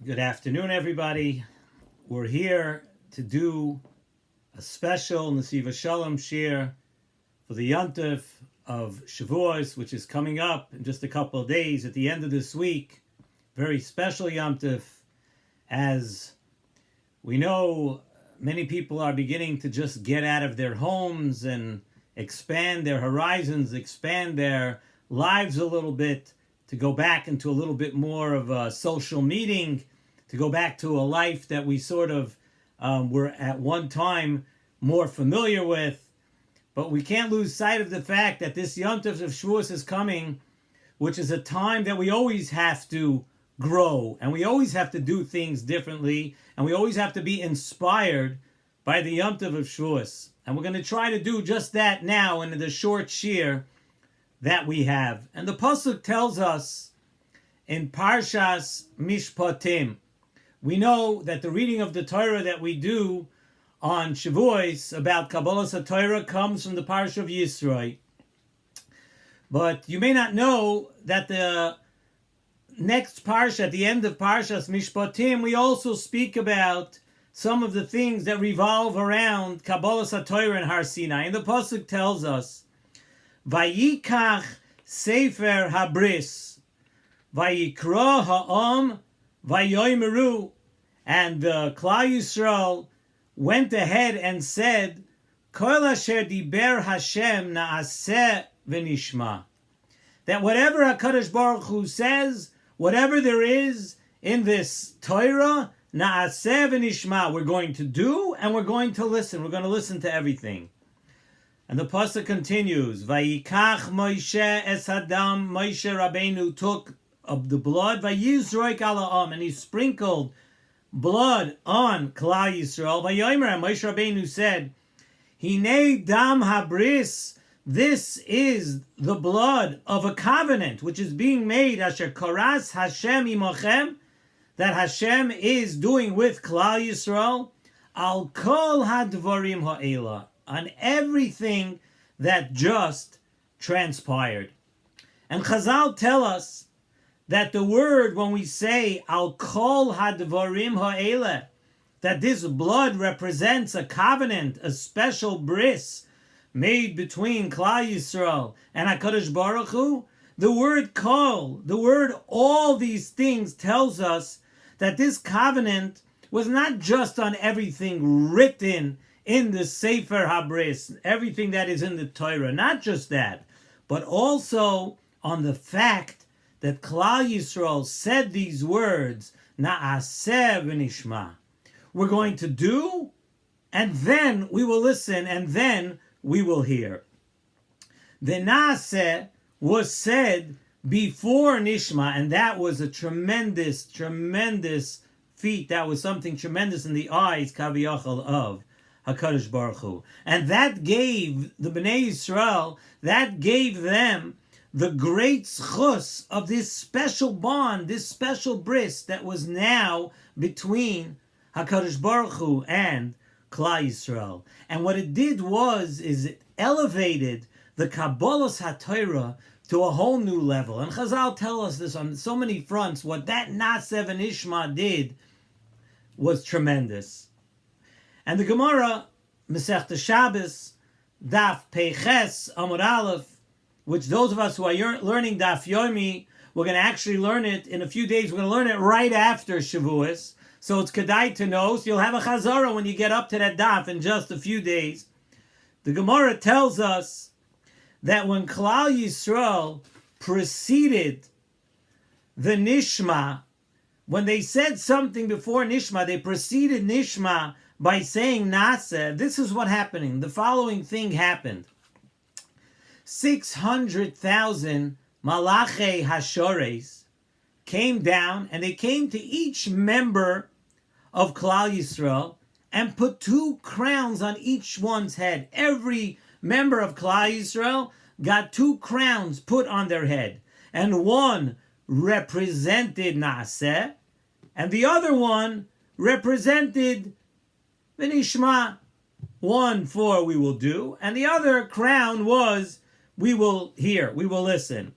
Good afternoon, everybody. We're here to do a special Nesivos Shalom Shiur for the Yontif of Shavuos, which is coming up in just a couple of days at the end of this week. Very special Yontif, as we know many people are beginning to just get out of their homes and expand their horizons, expand their lives a little bit, to go back into a little bit more of a social meeting, to go back to a life that we sort of were at one time more familiar with. But we can't lose sight of the fact that this Yontif of Shavuos is coming, which is a time that we always have to grow, and we always have to do things differently, and we always have to be inspired by the Yontif of Shavuos. And we're going to try to do just that now in the short shiur that we have. And the Pasuk tells us in Parshas Mishpatim, we know that the reading of the Torah that we do on Shavuos about Kabbalas HaTorah comes from the Parsha of Yisro. But you may not know that the next Parsha, at the end of Parshas Mishpatim, we also speak about some of the things that revolve around Kabbalas HaTorah and Har Sinai. And the Pasuk tells us, Vayikach Sefer Habris, Vayikra Ha'am, Vayomeru, and the Klal Yisrael went ahead and said, Kol asher diber Hashem na'aseh v'nishma. That whatever HaKadosh Baruch Hu says, whatever there is in this Torah, na'aseh v'nishma, we're going to do and we're going to listen. We're going to listen to everything. And the pasuk continues, Vayikach Moshe es hadam, Moshe Rabbeinu took of the blood, Vayizroik ala'am, and he sprinkled blood on Klal Yisrael. Vayomer, and Moshe Rabbeinu said, Hinei dam habris, this is the blood of a covenant which is being made, Asher karas Hashem imochem, that Hashem is doing with Klal Yisrael, al kol hadvarim ha'ela, on everything that just transpired. And Chazal tell us that the word, when we say al kol hadvarim ha'ele, that this blood represents a covenant, a special bris made between Klal Yisrael and HaKadosh Baruch Hu, the word kol, the word all these things, tells us that this covenant was not just on everything written in the Sefer HaBris, everything that is in the Torah, not just that, but also on the fact that Klal Yisrael said these words, Na'aseh v'nishma. We're going to do, and then we will listen, and then we will hear. The Na'aseh was said before Nishma, and that was a tremendous, tremendous feat. That was something tremendous in the eyes, Kaviyachal, of HaKadosh Baruch Hu. And that gave the Bnei Yisrael, that gave them the great schus of this special bond, this special bris that was now between HaKadosh Baruch Hu and Klal Yisrael. And what it did is it elevated the Kabbalas HaTorah to a whole new level. And Chazal tell us this on so many fronts. What that Na'aseh v'nishma did was tremendous. And the Gemara, Masechta Shabbos, Daf Peiches Amud Aleph, which those of us who are learning Daf Yomi, we're going to actually learn it in a few days. We're going to learn it right after Shavuos. So it's kedai to know. So you'll have a chazara when you get up to that daf in just a few days. The Gemara tells us that when Klal Yisrael preceded the Nishma, when they said something before Nishma, they preceded Nishma by saying Na'aseh. This is what happening. The following thing happened. 600,000 Malachei Hashores came down, and they came to each member of Klal Yisrael and put 2 crowns on each one's head. Every member of Klal Yisrael got 2 crowns put on their head. And one represented Na'aseh, and the other one represented V'nishma. One for we will do, and the other crown was we will hear, we will listen.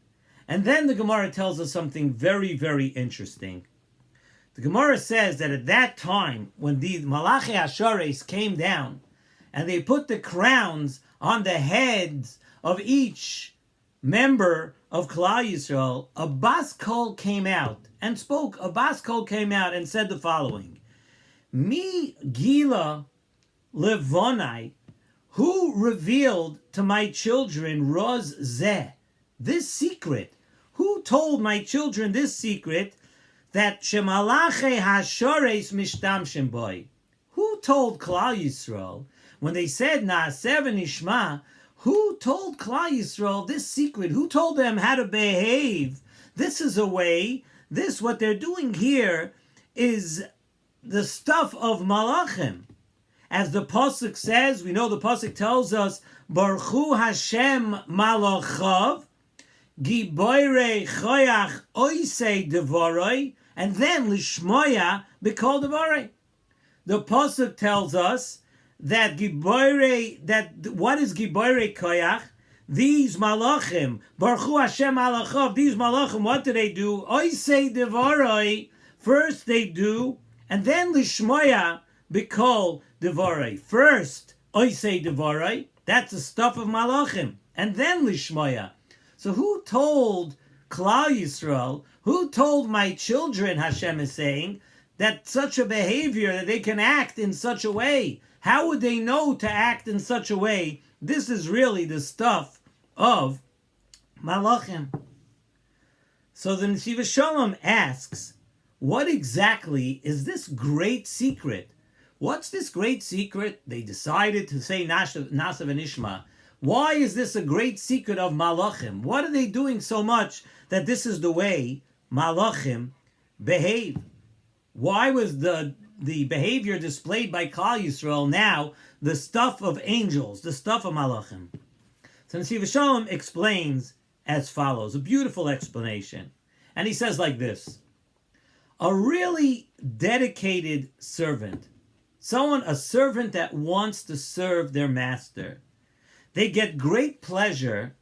And then the Gemara tells us something very, very interesting. The Gemara says that at that time, when the Malachi Ashares came down, and they put the crowns on the heads of each member of Klal Yisrael, a Bas Kol came out and spoke. A Bas Kol came out and said the following: Mi Gila Levonai, who revealed to my children Roz Zeh, this secret? Who told my children this secret, that Shemalache Hashores Mishtamshim Boy? Who told Klal Yisrael, when they said Na'aseh v'nishma, who told Klal Yisrael this secret? Who told them how to behave? This is a way, what they're doing here is the stuff of Malachim. As the Pasuk says, we know the Pasuk tells us, Baruch Hu Hashem Malachav, Giboire Choyach Oisei Devoroi, and then Lishmoya B'Kol Devoroi. The Pasuk tells us that what is Giboire Koyach? These Malachim, Baruch Hu Hashem Malachav, these Malachim, what do? Oisei Devoroi, first they do, and then Lishmoya B'Kol Devoroi. First, Oisei Devoroi, that's the stuff of Malachim, and then Lishmoya. So who told Klal Yisrael, who told my children, Hashem is saying, that such a behavior, that they can act in such a way? How would they know to act in such a way? This is really the stuff of Malachim. So the Nesivos Shalom asks, what exactly is this great secret? What's this great secret? They decided to say Na'aseh v'nishma. Why is this a great secret of Malachim? What are they doing so much that this is the way Malachim behave? Why was the behavior displayed by Klal Yisrael now the stuff of angels, the stuff of Malachim? So Nesivos Shalom explains as follows, a beautiful explanation. And he says like this: a really dedicated servant, a servant that wants to serve their master, they get great pleasure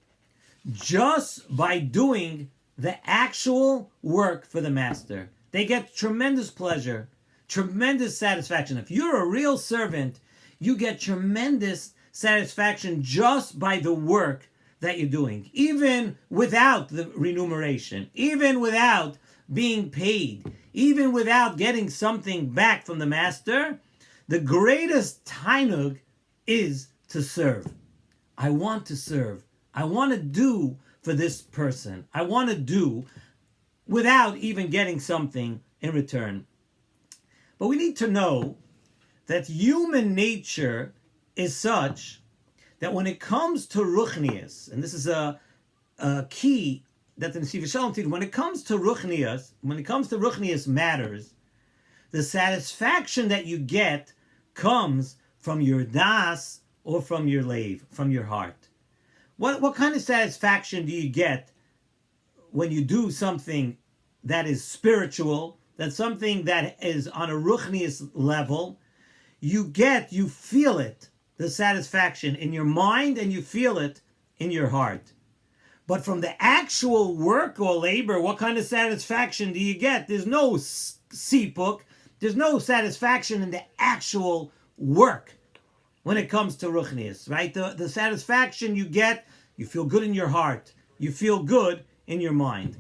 just by doing the actual work for the master. They get tremendous pleasure, tremendous satisfaction. If you're a real servant, you get tremendous satisfaction just by the work that you're doing, even without the remuneration, even without being paid, even without getting something back from the master. The greatest tainug is to serve. I want to serve. I want to do for this person. I want to do without even getting something in return. But we need to know that human nature is such that when it comes to ruchnias, and this is a key that the Nesivos Shalom teaches, when it comes to ruchnias matters, the satisfaction that you get comes from your das or from your leiv, from your heart. What kind of satisfaction do you get when you do something that is spiritual, that's something that is on a ruchnius level? You feel it, the satisfaction in your mind, and you feel it in your heart. But from the actual work or labor, what kind of satisfaction do you get? There's no sipuk, there's no satisfaction in the actual work when it comes to ruchnius, right? The satisfaction you get, you feel good in your heart, you feel good in your mind.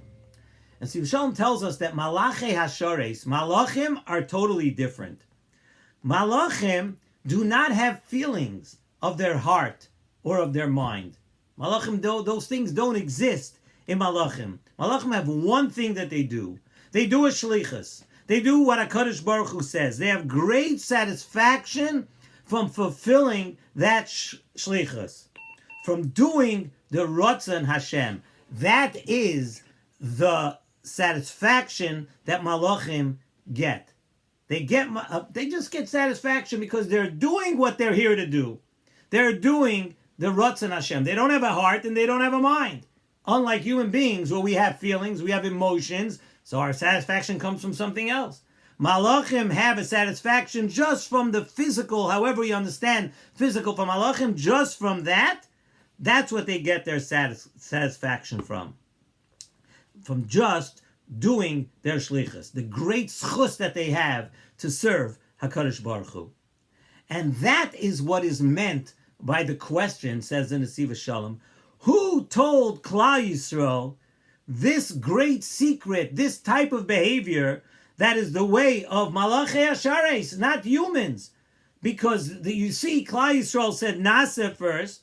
And Nesivos Shalom tells us that Malachi Hashores, Malachim, are totally different. Malachim do not have feelings of their heart or of their mind. Malachim, those things don't exist in Malachim. Malachim have one thing that they do. They do a shlichus. They do what HaKadosh Baruch Hu says. They have great satisfaction from fulfilling that shlichus, from doing the Ratzon Hashem. That is the satisfaction that Malachim get. They just get satisfaction because they're doing what they're here to do. They're doing the Ratzon Hashem. They don't have a heart and they don't have a mind. Unlike human beings, where we have feelings, we have emotions, so our satisfaction comes from something else. Malachim have a satisfaction just from the physical, however you understand physical from Malachim, just from that. That's what they get their satisfaction from. From just doing their shlichus, the great schus that they have to serve HaKadosh Baruch Hu. And that is what is meant by the question, says the Nesivos Shalom, who told Klal Yisrael this great secret, this type of behavior that is the way of Malachei Hashares, not humans? Because you see, Klal Yisrael said Nasa first,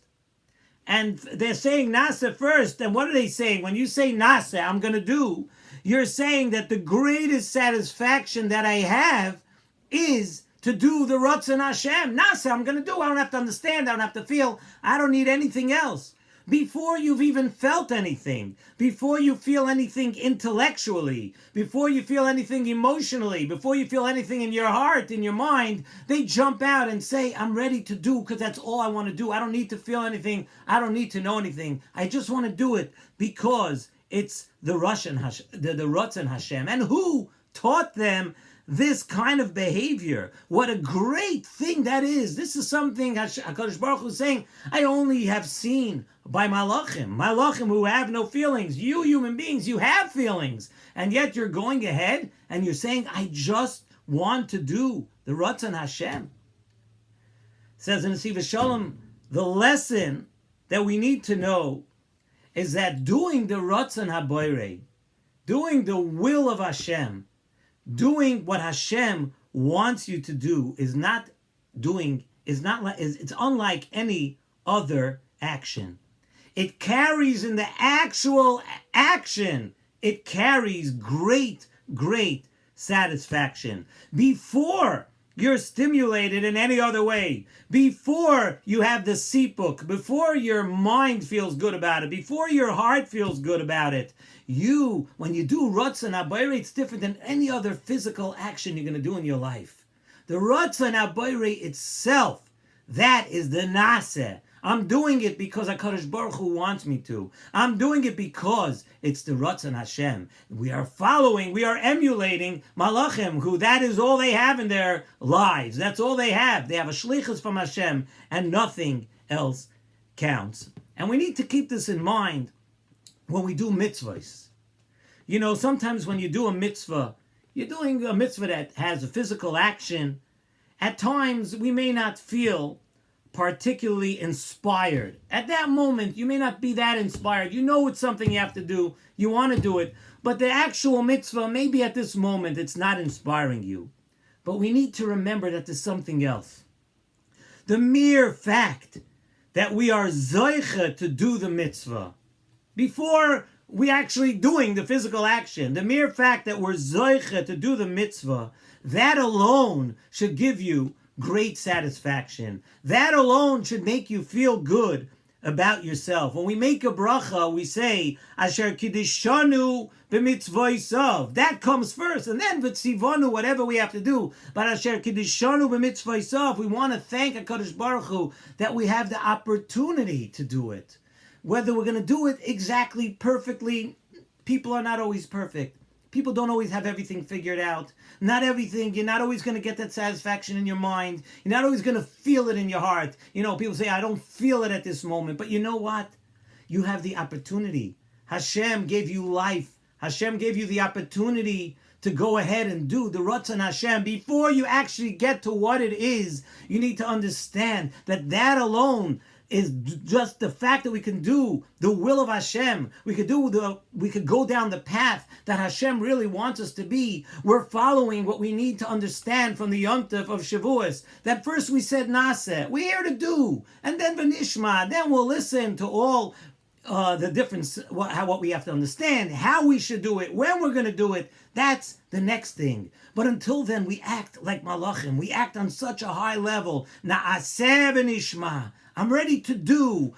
and they're saying Nasa first, and what are they saying? When you say Nasa, I'm going to do, you're saying that the greatest satisfaction that I have is to do the Ratzon Hashem. Nasa, I'm going to do. I don't have to understand. I don't have to feel. I don't need anything else. Before you've even felt anything, before you feel anything intellectually, before you feel anything emotionally, before you feel anything in your heart, in your mind, they jump out and say, I'm ready to do because that's all I want to do. I don't need to feel anything. I don't need to know anything. I just want to do it because it's the Ratzon Hashem. And who taught them this kind of behavior? What a great thing that is. This is something HaKadosh Baruch Hu is saying, I only have seen by Malachim who have no feelings. You human beings, you have feelings. And yet you're going ahead and you're saying, I just want to do the Ratzon Hashem. It says in Nesivos Shalom, the lesson that we need to know is that doing the Ratzon HaBoirei, doing the will of Hashem, doing what Hashem wants you to do it's unlike any other action. It carries in the actual action, it carries great, great satisfaction. Before you're stimulated in any other way, before you have the sipuk, before your mind feels good about it, before your heart feels good about it, when you do Ratzon HaBoirei, it's different than any other physical action you're going to do in your life. The Ratzon HaBoirei itself, that is the Naseh. I'm doing it because HaKadosh Baruch Hu wants me to. I'm doing it because it's the Ratzon Hashem. We are emulating Malachim, who that is all they have in their lives. That's all they have. They have a shlichus from Hashem, and nothing else counts. And we need to keep this in mind when we do mitzvahs. You know, sometimes when you do a mitzvah, you're doing a mitzvah that has a physical action. At times, we may not feel particularly inspired. At that moment, you may not be that inspired. You know it's something you have to do. You want to do it. But the actual mitzvah, maybe at this moment, it's not inspiring you. But we need to remember that there's something else. The mere fact that we are zoiche to do the mitzvah, before we actually doing the physical action, the mere fact that we're zoiche to do the mitzvah, that alone should give you great satisfaction. That alone should make you feel good about yourself. When we make a bracha, we say, Asher Kiddishanu b'mitzvoisav. That comes first, and then v'tzivanu, whatever we have to do. But Asher Kiddishanu b'mitzvoisav, we want to thank HaKadosh Baruch Hu that we have the opportunity to do it. Whether we're going to do it exactly perfectly, people are not always perfect. People don't always have everything figured out. Not everything. You're not always going to get that satisfaction in your mind. You're not always going to feel it in your heart. You know, people say, I don't feel it at this moment. But you know what? You have the opportunity. Hashem gave you life. Hashem gave you the opportunity to go ahead and do the Ratzon Hashem. Before you actually get to what it is, you need to understand that that alone is just the fact that we can do the will of Hashem. We could go down the path that Hashem really wants us to be. We're following what we need to understand from the Yontif of Shavuos. That first we said Naseh, we're here to do, and then V'nishma, then we'll listen to all the difference, what we have to understand, how we should do it, when we're going to do it. That's the next thing. But until then, we act like Malachim. We act on such a high level. Na'aseh v'nishma. I'm ready to do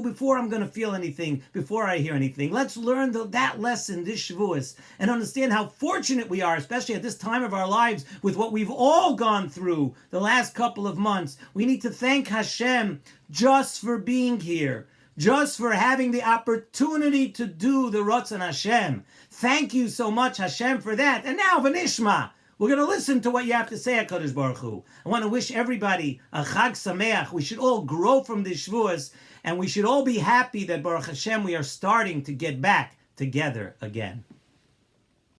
before I'm going to feel anything, before I hear anything. Let's learn that lesson this Shavuos and understand how fortunate we are, especially at this time of our lives, with what we've all gone through the last couple of months. We need to thank Hashem just for being here, just for having the opportunity to do the Ratzon Hashem. Thank you so much, Hashem, for that. And now, V'nishma. We're going to listen to what you have to say, HaKadosh Baruch Hu. I want to wish everybody a Chag Sameach. We should all grow from this Shavuos, and we should all be happy that, Baruch Hashem, we are starting to get back together again.